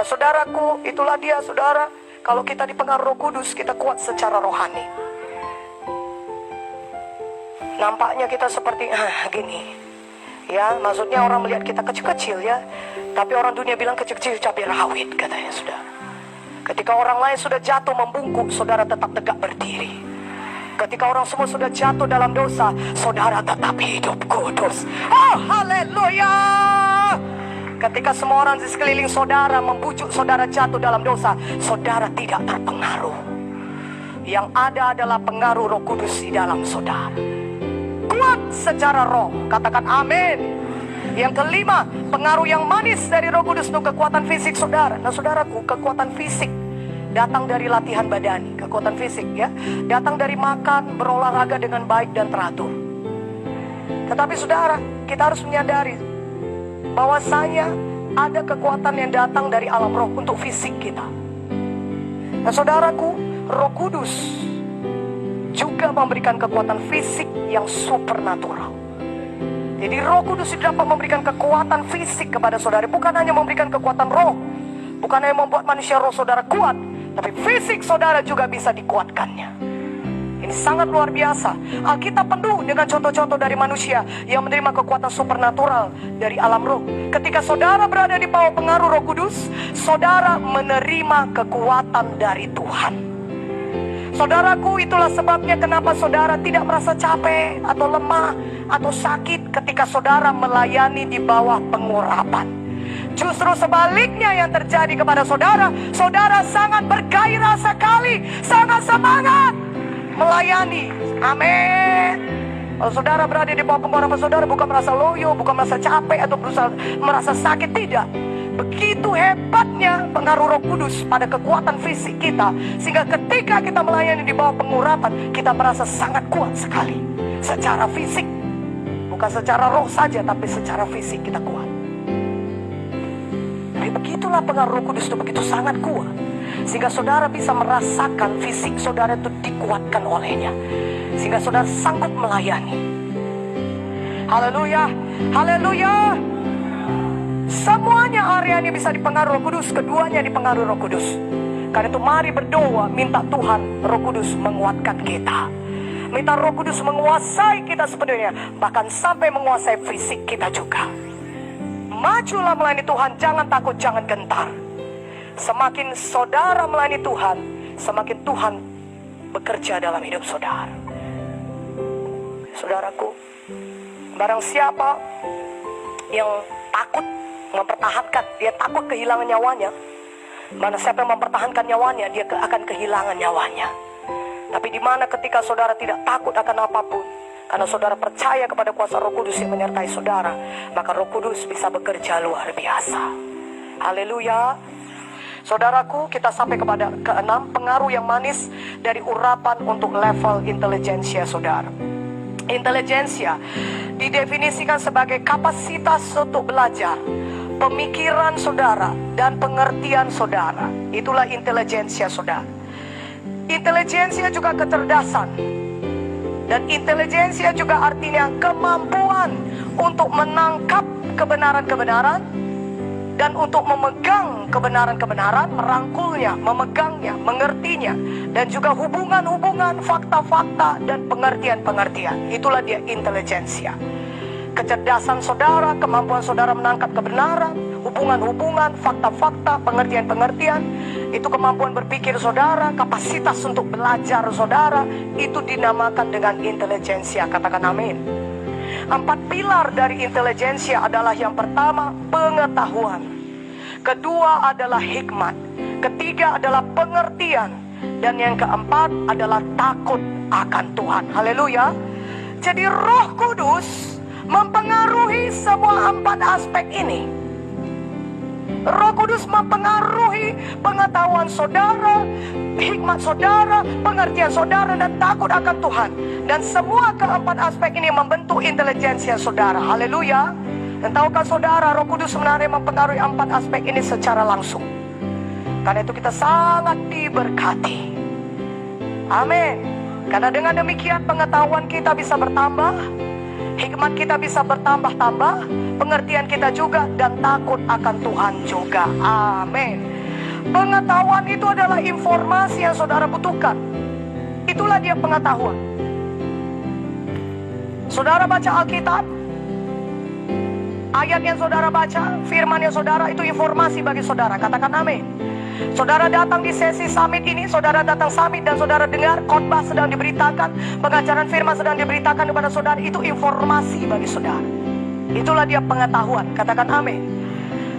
saudaraku, itulah dia saudara. Kalau kita dipengaruhi Roh Kudus, kita kuat secara rohani. Nampaknya kita seperti gini. Ya, maksudnya orang melihat kita kecil-kecil ya. Tapi orang dunia bilang kecil-kecil cabai rawit katanya saudara. Ketika orang lain sudah jatuh membungkuk, saudara tetap tegak berdiri. Ketika orang semua sudah jatuh dalam dosa, saudara tetap hidup kudus. Oh, haleluya. Ketika semua orang di sekeliling saudara membujuk saudara jatuh dalam dosa, saudara tidak terpengaruh. Yang ada adalah pengaruh Roh Kudus di dalam saudara. Kuat secara roh, katakan amin. Yang kelima, pengaruh yang manis dari Roh Kudus untuk kekuatan fisik saudara. Nah saudaraku, kekuatan fisik datang dari latihan badani, kekuatan fisik ya. Datang dari makan, berolahraga dengan baik dan teratur. Tetapi saudara, kita harus menyadari bahwasanya ada kekuatan yang datang dari alam roh untuk fisik kita. Nah saudaraku, Roh Kudus juga memberikan kekuatan fisik yang supernatural. Jadi Roh Kudus dapat memberikan kekuatan fisik kepada saudara. Bukan hanya memberikan kekuatan roh, bukan hanya membuat manusia roh saudara kuat, tapi fisik saudara juga bisa dikuatkannya. Ini sangat luar biasa. Alkitab penuh dengan contoh-contoh dari manusia yang menerima kekuatan supernatural dari alam roh. Ketika saudara berada di bawah pengaruh Roh Kudus, saudara menerima kekuatan dari Tuhan. Saudaraku, itulah sebabnya kenapa saudara tidak merasa capek atau lemah atau sakit ketika saudara melayani di bawah pengurapan. Justru sebaliknya yang terjadi kepada saudara, saudara sangat bergairah sekali, sangat semangat melayani. Amin. Kalau saudara berada di bawah pengurapan, saudara bukan merasa loyo, bukan merasa capek atau berusaha merasa sakit, tidak. Begitu hebatnya pengaruh Roh Kudus pada kekuatan fisik kita, sehingga ketika kita melayani di bawah pengurapan, kita merasa sangat kuat sekali secara fisik. Bukan secara roh saja, tapi secara fisik kita kuat. Jadi begitulah pengaruh Roh Kudus itu begitu sangat kuat, sehingga saudara bisa merasakan fisik saudara itu dikuatkan olehnya, sehingga saudara sanggup melayani. Haleluya, haleluya. Semuanya area ini bisa dipengaruhi Roh Kudus, keduanya dipengaruhi Roh Kudus. Karena itu mari berdoa, minta Tuhan Roh Kudus menguatkan kita. Minta Roh Kudus menguasai kita sepenuhnya, bahkan sampai menguasai fisik kita juga. Majulah melayani Tuhan, jangan takut, jangan gentar. Semakin saudara melayani Tuhan, semakin Tuhan bekerja dalam hidup saudara. Saudaraku, barang siapa yang takut mempertahankan, dia takut kehilangan nyawanya. Mana siapa yang mempertahankan nyawanya, dia akan kehilangan nyawanya. Tapi di mana ketika saudara tidak takut akan apapun, karena saudara percaya kepada kuasa Roh Kudus yang menyertai saudara, maka Roh Kudus bisa bekerja luar biasa. Haleluya. Saudaraku, kita sampai kepada keenam, pengaruh yang manis dari urapan untuk level intelijensia saudara. Intelijensia didefinisikan sebagai kapasitas untuk belajar, pemikiran saudara, dan pengertian saudara. Itulah intelijensia saudara. Intelijensia juga kecerdasan. Dan intelijensia juga artinya kemampuan untuk menangkap kebenaran-kebenaran dan untuk memegang kebenaran-kebenaran, merangkulnya, memegangnya, mengertinya, dan juga hubungan-hubungan, fakta-fakta, dan pengertian-pengertian. Itulah dia intelijensia. Kecerdasan saudara, kemampuan saudara menangkap kebenaran, hubungan-hubungan, fakta-fakta, pengertian-pengertian, itu kemampuan berpikir saudara, kapasitas untuk belajar saudara, itu dinamakan dengan intelijensia. Katakan amin. 4 pilar dari intelijensia adalah yang pertama, pengetahuan. Kedua adalah hikmat. Ketiga adalah pengertian. Dan yang keempat adalah takut akan Tuhan. Haleluya. Jadi Roh Kudus mempengaruhi semua 4 aspek ini. Roh Kudus mempengaruhi pengetahuan saudara, hikmat saudara, pengertian saudara, dan takut akan Tuhan. Dan semua keempat aspek ini membentuk intelijensia saudara. Haleluya. Dan tahukah saudara, Roh Kudus sebenarnya mempengaruhi 4 aspek ini secara langsung. Karena itu kita sangat diberkati. Amin. Karena dengan demikian pengetahuan kita bisa bertambah, Hikmat kita bisa bertambah-tambah, pengertian kita juga, dan takut akan Tuhan juga. Amin. Pengetahuan itu adalah informasi yang saudara butuhkan. Itulah dia pengetahuan. Saudara baca Alkitab, ayat yang saudara baca, firman yang saudara, itu informasi bagi saudara. Katakan amin. Saudara datang di sesi summit ini, saudara datang summit dan saudara dengar khotbah sedang diberitakan, pengajaran firman sedang diberitakan kepada saudara, itu informasi bagi saudara. Itulah dia pengetahuan. Katakan amin.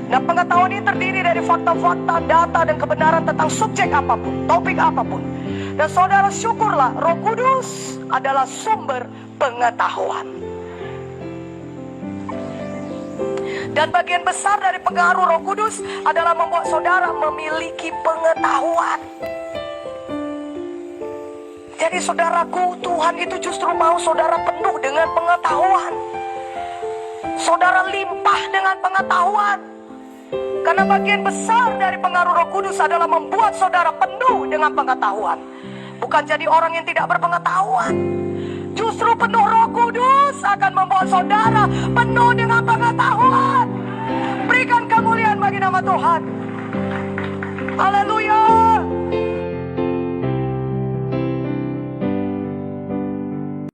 Nah, pengetahuan ini terdiri dari fakta-fakta, data, dan kebenaran tentang subjek apapun, topik apapun. Dan saudara syukurlah, Roh Kudus adalah sumber pengetahuan. Dan bagian besar dari pengaruh Roh Kudus adalah membuat saudara memiliki pengetahuan. Jadi saudaraku, Tuhan itu justru mau saudara penuh dengan pengetahuan. Saudara limpah dengan pengetahuan. Karena bagian besar dari pengaruh Roh Kudus adalah membuat saudara penuh dengan pengetahuan. Bukan jadi orang yang tidak berpengetahuan. Justru penuh Roh Kudus akan membuat saudara penuh dengan pengetahuan. Berikan kemuliaan bagi nama Tuhan. Haleluya.